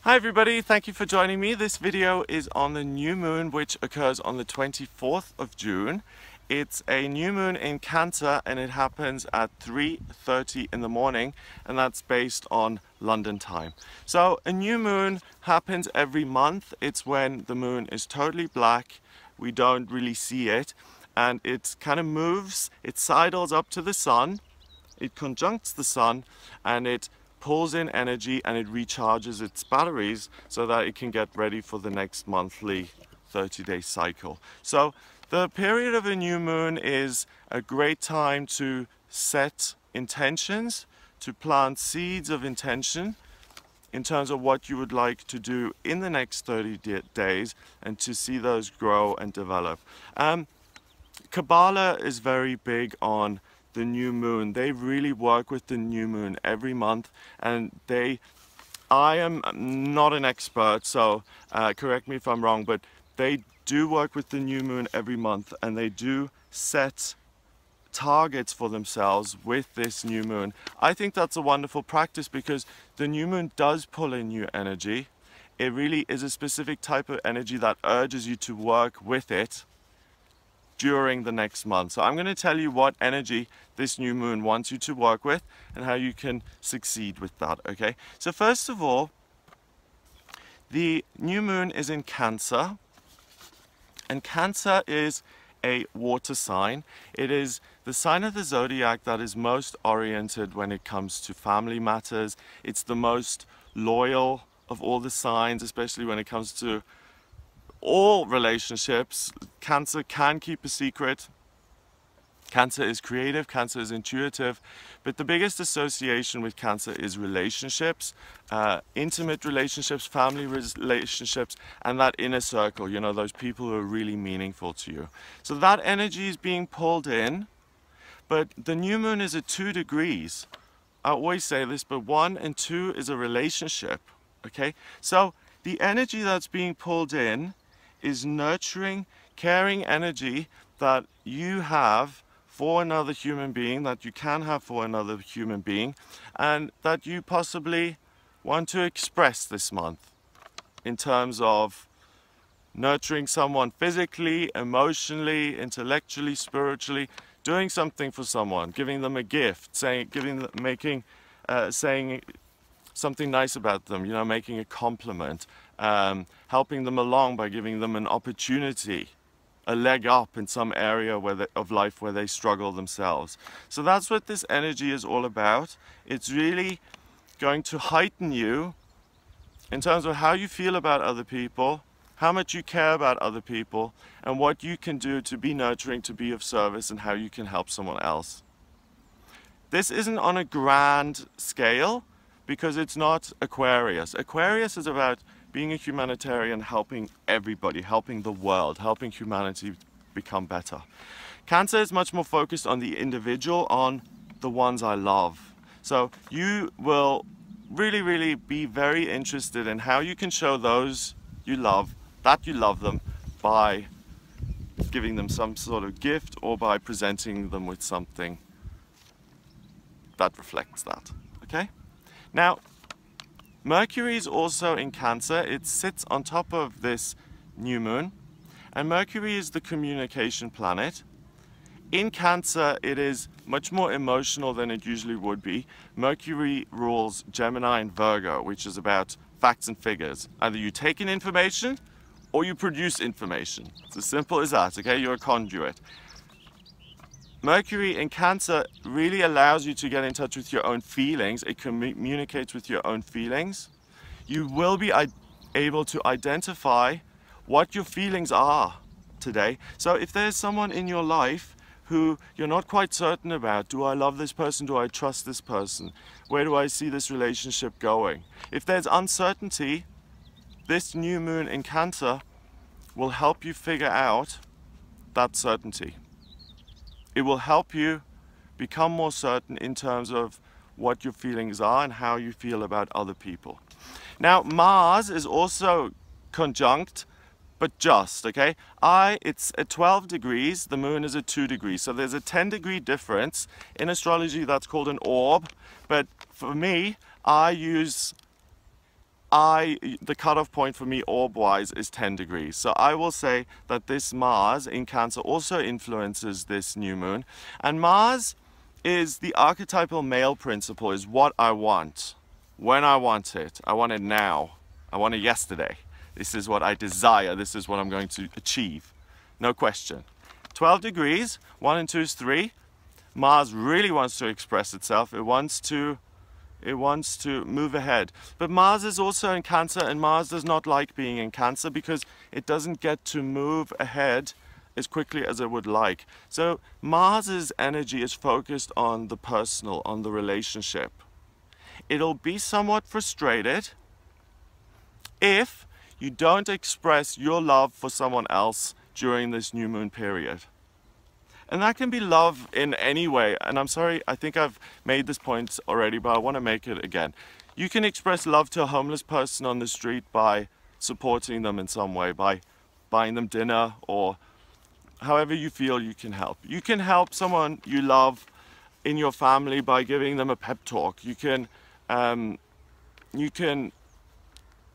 Hi everybody, thank you for joining me. This video is on the new moon which occurs on the 24th of June. It's a new moon in Cancer and it happens at 3:30 in the morning, and that's based on London time. So a new moon happens every month. It's when the moon is totally black, we don't really see it, and it kind of moves, it sidles up to the sun, it conjuncts the sun, and it pulls in energy and it recharges its batteries so that it can get ready for the next monthly 30-day cycle. So the period of a new moon is a great time to set intentions, to plant seeds of intention in terms of what you would like to do in the next 30 days and to see those grow and develop. Kabbalah is very big on the new moon. They really work with the new moon every month, and I am not an expert, so correct me if I'm wrong, but they do work with the new moon every month and they do set targets for themselves with this new moon. I think that's a wonderful practice because the new moon does pull in new energy. It really is a specific type of energy that urges you to work with it during the next month. So I'm going to tell you what energy this new moon wants you to work with and how you can succeed with that, okay? So first of all, the new moon is in Cancer, and Cancer is a water sign. It is the sign of the zodiac that is most oriented when it comes to family matters. It's the most loyal of all the signs, especially when it comes to all relationships. Cancer can keep a secret. Cancer is creative, Cancer is intuitive, but the biggest association with Cancer is relationships, intimate relationships, family relationships, and that inner circle, you know, those people who are really meaningful to you. So that energy is being pulled in, but the new moon is at 2 degrees. I always say this, but 1 and 2 is a relationship, okay? So the energy that's being pulled in is nurturing, caring energy that you have for another human being, that you can have for another human being, and that you possibly want to express this month in terms of nurturing someone physically, emotionally, intellectually, spiritually, doing something for someone, giving them a gift, saying something nice about them, you know, making a compliment, helping them along by giving them an opportunity, a leg up in some area of life where they struggle themselves. So that's what this energy is all about. It's really going to heighten you in terms of how you feel about other people, how much you care about other people, and what you can do to be nurturing, to be of service, and how you can help someone else. This isn't on a grand scale because it's not Aquarius. Aquarius is about being a humanitarian, helping everybody, helping the world, helping humanity become better. Cancer is much more focused on the individual, on the ones I love. So you will really be very interested in how you can show those you love that you love them by giving them some sort of gift or by presenting them with something that reflects that, okay? Now, Mercury is also in Cancer. It sits on top of this new moon, and Mercury is the communication planet. In Cancer, it is much more emotional than it usually would be. Mercury rules Gemini and Virgo, which is about facts and figures. Either you take in information or you produce information. It's as simple as that, okay? You're a conduit. Mercury in Cancer really allows you to get in touch with your own feelings. It communicates with your own feelings. You will be able to identify what your feelings are today. So if there's someone in your life who you're not quite certain about, do I love this person? Do I trust this person? Where do I see this relationship going? If there's uncertainty, this new moon in Cancer will help you figure out that certainty. It will help you become more certain in terms of what your feelings are and how you feel about other people. Now, Mars is also conjunct, but just, okay? It's at 12 degrees, the moon is at 2 degrees, so there's a 10-degree difference. In astrology, that's called an orb, but for me, I use the cutoff point for me orb-wise is 10 degrees. So I will say that this Mars in Cancer also influences this new moon. And Mars is the archetypal male principle, is what I want, when I want it. I want it now. I want it yesterday. This is what I desire. This is what I'm going to achieve. No question. 12 degrees, 1 and 2 is 3. Mars really wants to express itself. It wants to move ahead. But Mars is also in Cancer, and Mars does not like being in Cancer because it doesn't get to move ahead as quickly as it would like. So Mars's energy is focused on the personal, on the relationship. It'll be somewhat frustrated if you don't express your love for someone else during this new moon period. And that can be love in any way. And I'm sorry, I think I've made this point already, but I want to make it again. You can express love to a homeless person on the street by supporting them in some way, by buying them dinner, or however you feel you can help. You can help someone you love in your family by giving them a pep talk. You can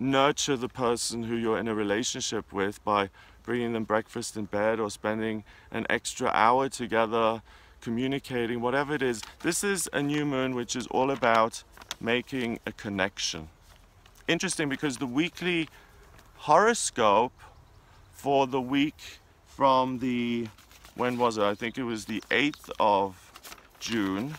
nurture the person who you're in a relationship with by bringing them breakfast in bed, or spending an extra hour together, communicating, whatever it is. This is a new moon which is all about making a connection. Interesting, because the weekly horoscope for the week from the, when was it? I think it was the 8th of June.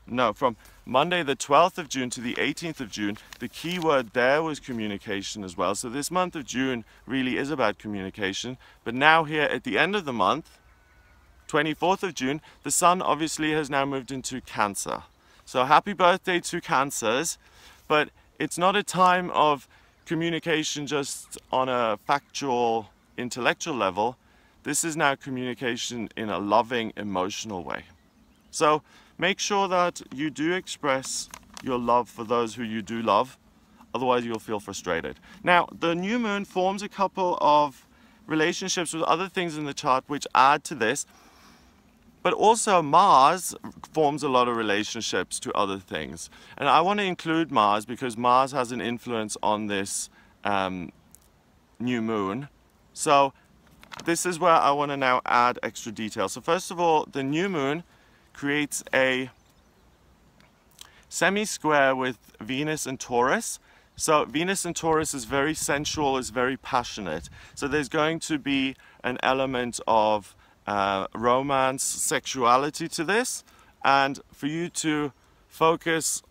No, from Monday the 12th of June to the 18th of June, the key word there was communication as well. So this month of June really is about communication. But now here at the end of the month, 24th of June, the sun obviously has now moved into Cancer. So happy birthday to Cancers, but it's not a time of communication just on a factual, intellectual level. This is now communication in a loving, emotional way. So make sure that you do express your love for those who you do love, otherwise you'll feel frustrated. Now, the new moon forms a couple of relationships with other things in the chart which add to this, but also Mars forms a lot of relationships to other things. And I want to include Mars because Mars has an influence on this new moon. So this is where I want to now add extra detail. So first of all, the new moon creates a semi-square with Venus and Taurus. So Venus and Taurus is very sensual, is very passionate. So there's going to be an element of romance, sexuality to this, and for you to focus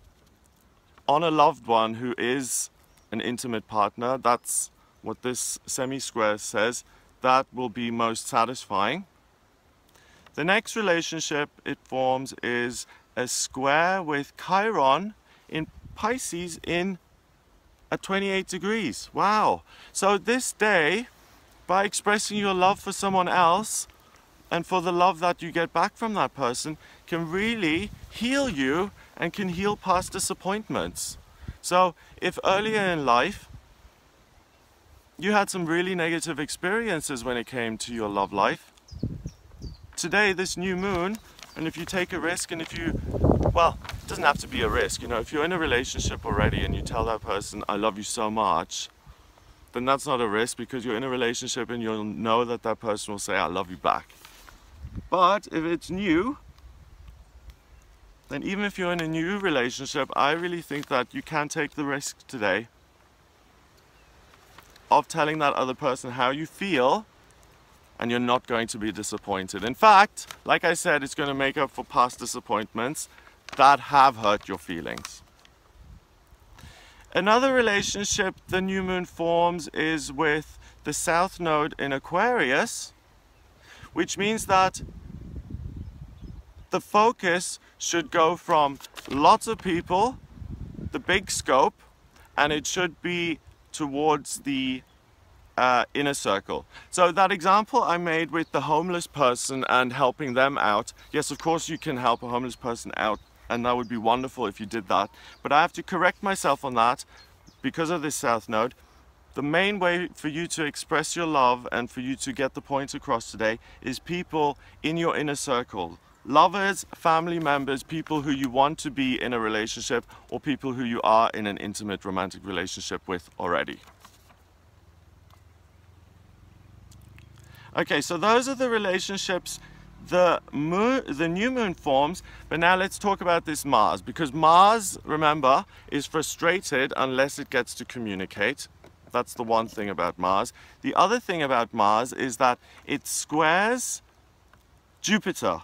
on a loved one who is an intimate partner. That's what this semi-square says. That will be most satisfying. The next relationship it forms is a square with Chiron in Pisces at 28 degrees. Wow. So this day, by expressing your love for someone else and for the love that you get back from that person, can really heal you and can heal past disappointments. So if earlier in life you had some really negative experiences when it came to your love life, today, this new moon, and if you take a risk, and if you, well, it doesn't have to be a risk, you know, if you're in a relationship already and you tell that person, I love you so much, then that's not a risk because you're in a relationship and you'll know that that person will say, I love you back. But if it's new, then even if you're in a new relationship, I really think that you can take the risk today of telling that other person how you feel, and you're not going to be disappointed. In fact, like I said, it's going to make up for past disappointments that have hurt your feelings. Another relationship the new moon forms is with the South Node in Aquarius, which means that the focus should go from lots of people, the big scope, and it should be towards the inner circle. So that example I made with the homeless person and helping them out, yes, of course you can help a homeless person out, and that would be wonderful if you did that. But I have to correct myself on that because of this South Node. The main way for you to express your love and for you to get the point across today is people in your inner circle, lovers, family members, people who you want to be in a relationship, or people who you are in an intimate romantic relationship with already. Okay, so those are the relationships the new moon forms, but now let's talk about this Mars, because Mars, remember, is frustrated unless it gets to communicate. That's the one thing about Mars. The other thing about Mars is that it squares Jupiter.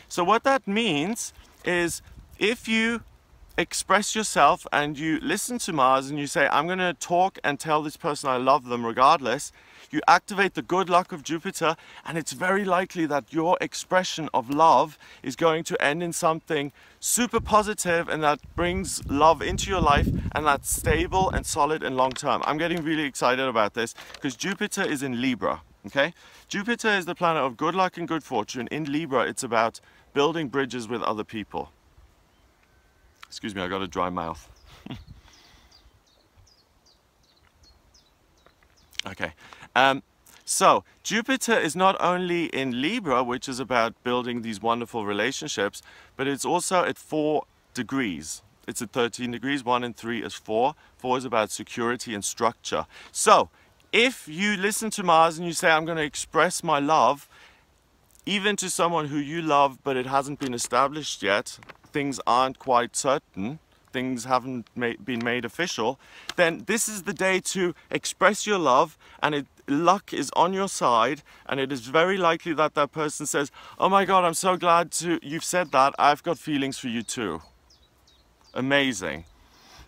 So what that means is if you express yourself and you listen to Mars and you say, I'm going to talk and tell this person I love them regardless, you activate the good luck of Jupiter, and it's very likely that your expression of love is going to end in something super positive and that brings love into your life, and that's stable and solid and long term. I'm getting really excited about this because Jupiter is in Libra, okay? Jupiter is the planet of good luck and good fortune. In Libra, it's about building bridges with other people. Excuse me, I got a dry mouth. Okay. So Jupiter is not only in Libra, which is about building these wonderful relationships, but it's also at 4 degrees. It's at 13 degrees, 1 and 3 is 4. 4 is about security and structure. So if you listen to Mars and you say, I'm going to express my love, even to someone who you love, but it hasn't been established yet, things aren't quite certain, things haven't been made official, then this is the day to express your love, and luck is on your side, and it is very likely that that person says, oh my God, I'm so glad you've said that, I've got feelings for you too. Amazing.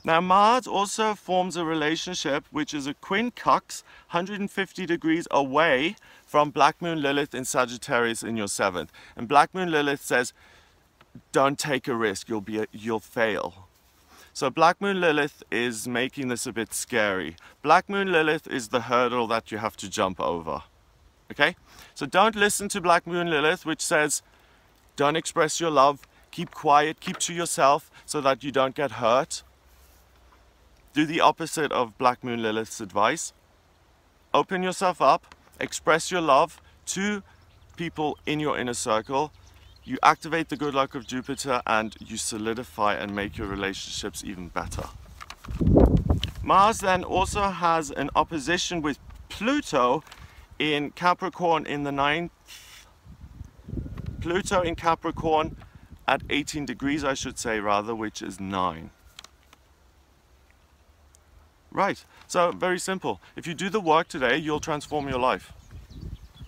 Now Mars also forms a relationship which is a quincunx 150 degrees away from Black Moon Lilith in Sagittarius in your 7th. And Black Moon Lilith says, don't take a risk, you'll fail. So Black Moon Lilith is making this a bit scary. Black Moon Lilith is the hurdle that you have to jump over. Okay? So don't listen to Black Moon Lilith, which says, don't express your love, keep quiet, keep to yourself so that you don't get hurt. Do the opposite of Black Moon Lilith's advice. Open yourself up, express your love to people in your inner circle. You activate the good luck of Jupiter and you solidify and make your relationships even better. Mars then also has an opposition with Pluto in Capricorn in the 9th. Pluto in Capricorn at 18 degrees, I should say rather, which is 9. Right, so very simple. If you do the work today, you'll transform your life.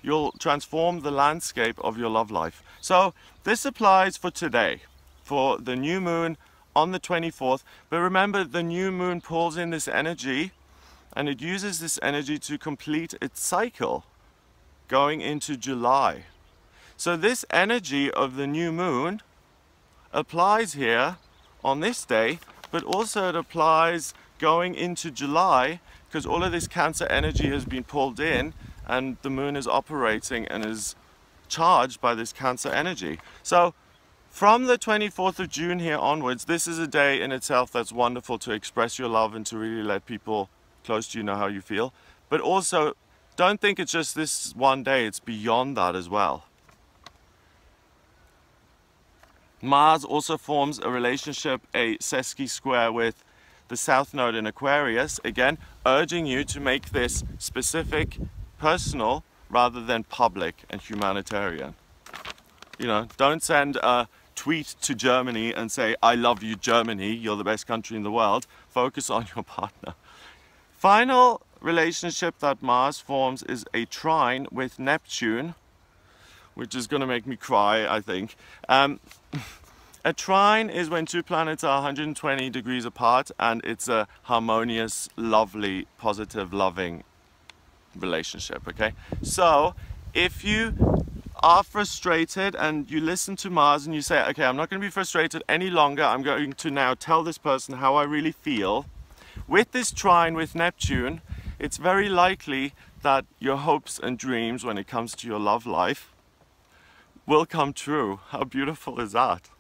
You'll transform the landscape of your love life. So this applies for today, for the new moon on the 24th. But remember, the new moon pulls in this energy and it uses this energy to complete its cycle going into July. So this energy of the new moon applies here on this day, but also it applies going into July, because all of this Cancer energy has been pulled in and the moon is operating and is charged by this Cancer energy. So from the 24th of June here onwards, this is a day in itself that's wonderful to express your love and to really let people close to you know how you feel. But also, don't think it's just this one day, it's beyond that as well. Mars also forms a relationship, a sesqui square with the South Node in Aquarius, again, urging you to make this specific, personal, rather than public and humanitarian. You know, don't send a tweet to Germany and say, I love you, Germany, you're the best country in the world. Focus on your partner. Final relationship that Mars forms is a trine with Neptune, which is going to make me cry, I think. A trine is when two planets are 120 degrees apart and it's a harmonious, lovely, positive, loving relationship, okay? So if you are frustrated and you listen to Mars and you say, okay, I'm not going to be frustrated any longer, I'm going to now tell this person how I really feel. With this trine with Neptune, it's very likely that your hopes and dreams when it comes to your love life will come true. How beautiful is that?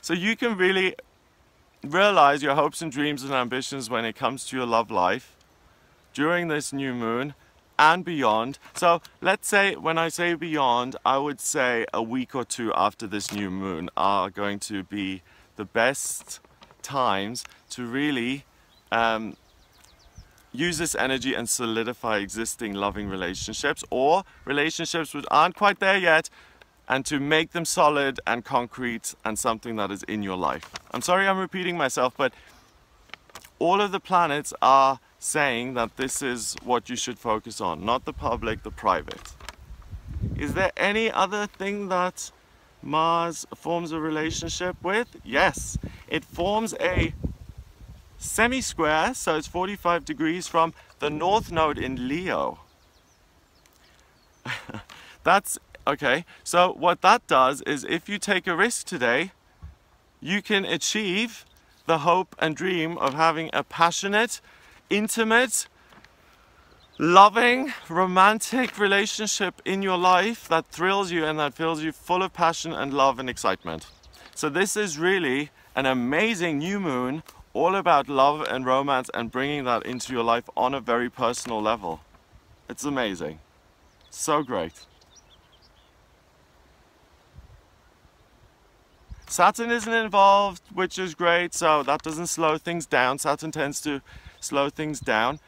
So you can really realize your hopes and dreams and ambitions when it comes to your love life during this new moon and beyond. So let's say, when I say beyond, I would say a week or two after this new moon are going to be the best times to really use this energy and solidify existing loving relationships, or relationships which aren't quite there yet, and to make them solid and concrete and something that is in your life. I'm sorry I'm repeating myself, but all of the planets are saying that this is what you should focus on, not the public, the private. Is there any other thing that Mars forms a relationship with? Yes, it forms a semi-square, so it's 45 degrees from the North Node in Leo. That's okay. So what that does is, if you take a risk today, you can achieve the hope and dream of having a passionate, intimate, loving, romantic relationship in your life that thrills you and that fills you full of passion and love and excitement. So this is really an amazing new moon, all about love and romance and bringing that into your life on a very personal level. It's amazing. So great. Saturn isn't involved, which is great, so that doesn't slow things down. Saturn tends to slow things down.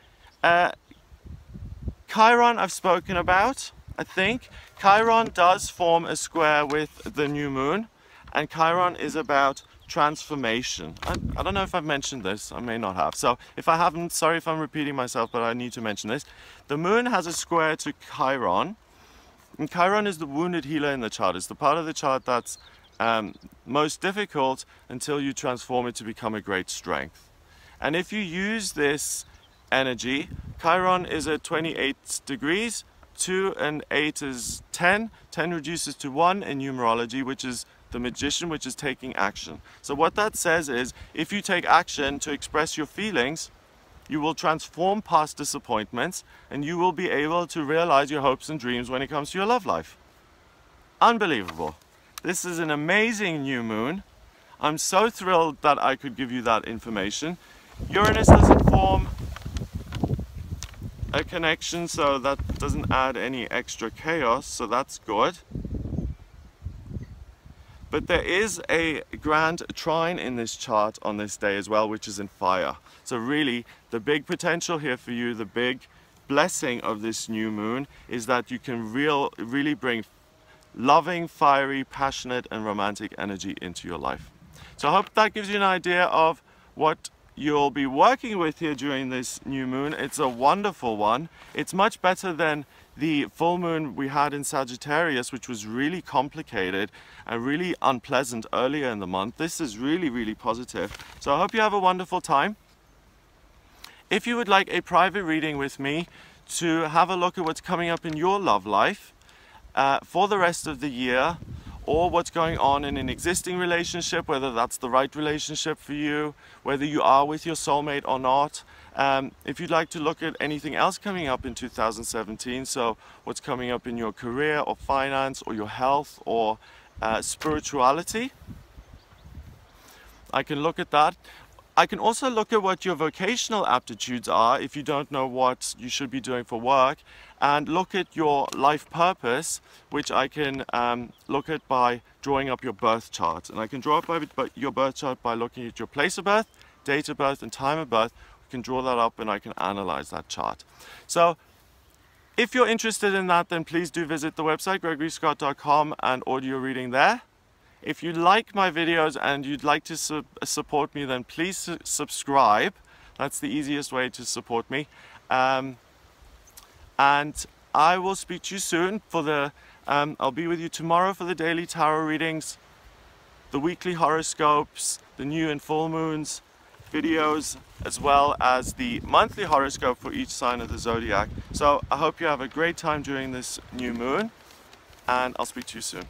Chiron I've spoken about, I think. Chiron does form a square with the new moon, and Chiron is about transformation. I don't know if I've mentioned this, I may not have. So if I haven't, sorry if I'm repeating myself, but I need to mention this. The moon has a square to Chiron, and Chiron is the wounded healer in the chart. It's the part of the chart that's most difficult until you transform it to become a great strength. And if you use this energy, Chiron is at 28 degrees, 2 and 8 is 10, 10 reduces to 1 in numerology, which is the magician, which is taking action. So what that says is, if you take action to express your feelings, you will transform past disappointments and you will be able to realize your hopes and dreams when it comes to your love life. Unbelievable. This is an amazing new moon. I'm so thrilled that I could give you that information. Uranus doesn't form a connection, so that doesn't add any extra chaos, so that's good. But there is a grand trine in this chart on this day as well, which is in fire. So really, the big potential here for you, the big blessing of this new moon, is that you can really bring loving, fiery, passionate and romantic energy into your life. So I hope that gives you an idea of what you'll be working with here during this new moon. It's a wonderful one. It's much better than the full moon we had in Sagittarius, which was really complicated and really unpleasant earlier in the month. This is really, really positive. So I hope you have a wonderful time. If you would like a private reading with me to have a look at what's coming up in your love life for the rest of the year, or what's going on in an existing relationship, whether that's the right relationship for you, whether you are with your soulmate or not. If you'd like to look at anything else coming up in 2017, so what's coming up in your career or finance or your health or spirituality, I can look at that. I can also look at what your vocational aptitudes are if you don't know what you should be doing for work, and look at your life purpose, which I can look at by drawing up your birth chart. And I can draw up your birth chart by looking at your place of birth, date of birth and time of birth. We can draw that up and I can analyze that chart. So if you're interested in that, then please do visit the website gregoryscott.com and order your reading there. If you like my videos and you'd like to support me, then please subscribe. That's the easiest way to support me. And I will speak to you soon for the, I'll be with you tomorrow for the daily tarot readings, the weekly horoscopes, the new and full moons videos, as well as the monthly horoscope for each sign of the zodiac. So I hope you have a great time during this new moon, and I'll speak to you soon.